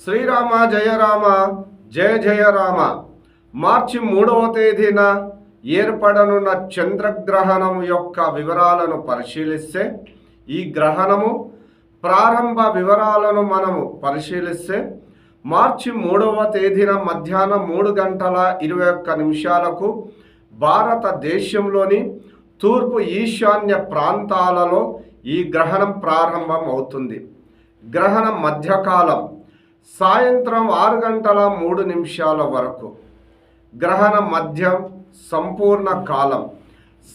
శ్రీరామ జయ రామ జయ జయ రామ. మార్చి 3వ తేదీన ఏర్పడనున్న చంద్రగ్రహణం యొక్క వివరాలను పరిశీలిస్తే, ఈ గ్రహణము ప్రారంభ వివరాలను మనము పరిశీలిస్తే, మార్చి 3వ తేదీన మధ్యాహ్నం 3:21 భారతదేశంలోని తూర్పు ఈశాన్య ప్రాంతాలలో ఈ గ్రహణం ప్రారంభం అవుతుంది. గ్రహణం మధ్యకాలం సాయంత్రం 6:03 వరకు, గ్రహణం మధ్యం సంపూర్ణ కాలం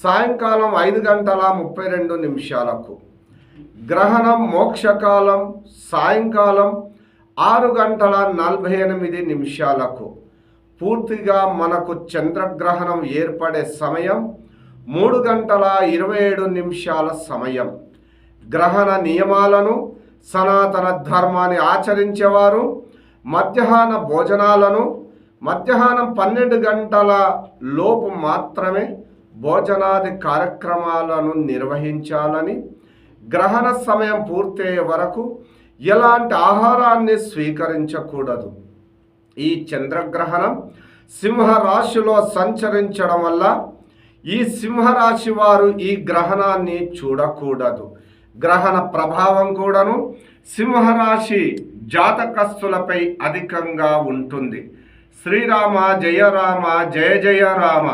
సాయంకాలం 5:32, గ్రహణం మోక్షకాలం సాయంకాలం 6:48. పూర్తిగా మనకు చంద్రగ్రహణం ఏర్పడే సమయం 3:27 సమయం. గ్రహణ నియమాలను, సనాతన ధర్మాన్ని ఆచరించేవారు మధ్యాహ్న భోజనాలను మధ్యాహ్నం 12 గంటల లోపు మాత్రమే భోజనాది కార్యక్రమాలను నిర్వహించాలని, గ్రహణ సమయం పూర్తయ్యే వరకు ఎలాంటి ఆహారాన్ని స్వీకరించకూడదు. ఈ చంద్రగ్రహణం సింహరాశిలో సంచరించడం వల్ల ఈ సింహరాశి వారు ఈ గ్రహణాన్ని చూడకూడదు. గ్రహణ ప్రభావం కూడాను సింహరాశి జాతకస్తులపై అధికంగా ఉంటుంది. శ్రీరామ జయ రామ జయ జయ రామ.